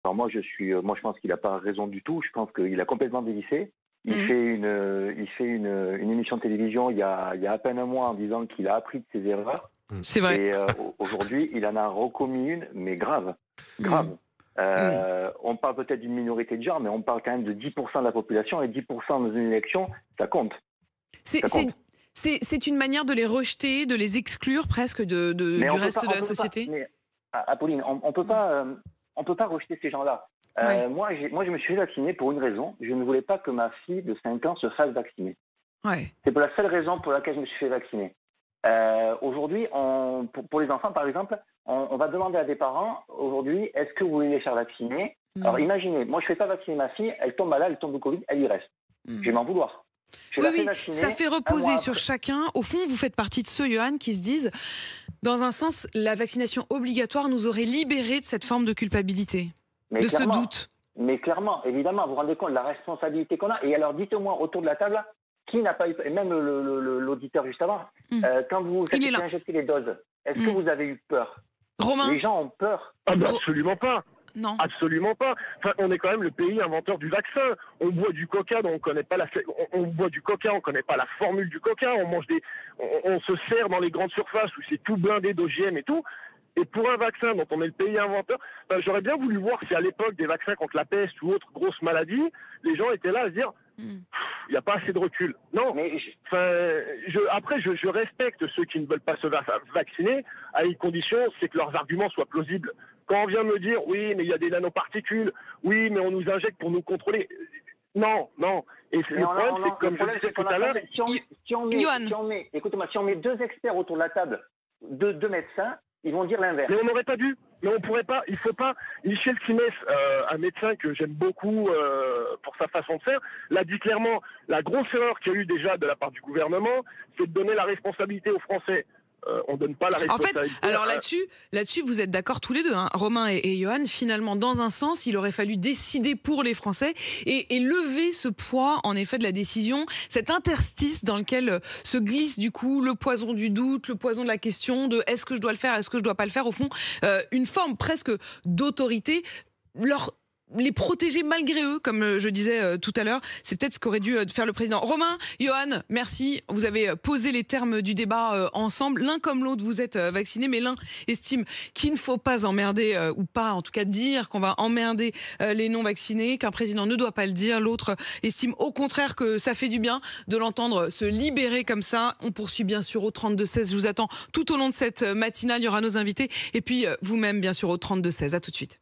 Alors moi je pense qu'il n'a pas raison du tout. Je pense qu'il a complètement dévissé. Il fait une émission de télévision il y a à peine un mois en disant qu'il a appris de ses erreurs. C'est vrai. Et aujourd'hui, il en a recommis une, mais grave, Mm. grave. Mm. On parle peut-être d'une minorité de gens, mais on parle quand même de 10% de la population, et 10% dans une élection, ça compte. C'est Ça c'est- compte. c'est une manière de les rejeter, de les exclure presque Mais du on peut pas, reste de on la peut pas. société. Mais Apolline, Mm. on peut pas rejeter ces gens-là. Ouais, Moi, je me suis fait vacciner pour une raison. Je ne voulais pas que ma fille de 5 ans se fasse vacciner. ouais. C'est pour la seule raison pour laquelle je me suis fait vacciner. Aujourd'hui, pour les enfants, par exemple, on va demander à des parents, aujourd'hui, est-ce que vous voulez les faire vacciner? Alors Mm. imaginez, moi je ne fais pas vacciner ma fille, elle tombe malade, elle tombe au Covid, elle y reste. Je vais Mm. m'en vouloir. Je Oui, la fais oui, ça vacciner fait un mois reposer sur après. chacun. Au fond, vous faites partie de ceux, Johan, qui se disent, dans un sens, la vaccination obligatoire nous aurait libérés de cette forme de culpabilité, Mais de ce clairement, doute. évidemment, vous vous rendez compte de la responsabilité qu'on a. Et alors dites-moi autour de la table, qui n'a pas eu, et même l'auditeur juste avant, Mm. quand vous Il êtes est fait là. injecter les doses, est-ce que Mm. vous avez eu peur? Romain, Les gens ont peur. Ah ben Ro- absolument pas. non. Absolument pas. Enfin, on est quand même le pays inventeur du vaccin. On boit du coca, dont on connaît pas on boit du coca, on connaît pas la formule du coca. On se sert dans les grandes surfaces où c'est tout blindé d'OGM et tout. Et pour un vaccin dont on est le pays inventeur, ben, j'aurais bien voulu voir si à l'époque des vaccins contre la peste ou autre grosse maladie, les gens étaient là à se dire, Mm. il n'y a pas assez de recul. Non. Mais Enfin, après, je respecte ceux qui ne veulent pas se vacciner, à une condition, c'est que leurs arguments soient plausibles. Quand on vient me dire, oui, mais il y a des nanoparticules, oui, mais on nous injecte pour nous contrôler. Non, non. Et Mais le problème, c'est que, le comme je problème, disais c'est tout qu'on a à pas l'heure, fait- Johan, écoutez-moi, si on met deux experts autour de la table, deux médecins, ils vont dire l'inverse. mais on n'aurait pas dû. Mais on pourrait pas. Il faut pas. Michel Simès, un médecin que j'aime beaucoup pour sa façon de faire, l'a dit clairement. La grosse erreur qu'il y a eu déjà de la part du gouvernement, c'est de donner la responsabilité aux Français. On donne pas la en fait, responsabilité. alors là-dessus, vous êtes d'accord tous les deux, hein, Romain et Johan. Finalement, dans un sens, il aurait fallu décider pour les Français et lever ce poids, en effet, de la décision, cet interstice dans lequel se glisse du coup le poison du doute, le poison de la question de est-ce que je dois le faire, est-ce que je dois pas le faire. Au fond, une forme presque d'autorité. Les protéger malgré eux, comme je disais tout à l'heure. C'est peut-être ce qu'aurait dû faire le président. Romain, Johan, merci. Vous avez posé les termes du débat ensemble. L'un comme l'autre, vous êtes vaccinés, mais l'un estime qu'il ne faut pas emmerder, ou pas en tout cas dire qu'on va emmerder les non-vaccinés, qu'un président ne doit pas le dire. L'autre estime au contraire que ça fait du bien de l'entendre se libérer comme ça. On poursuit bien sûr au 32-16. Je vous attends tout au long de cette matinale. Il y aura nos invités. Et puis vous-même, bien sûr, au 32-16. À tout de suite.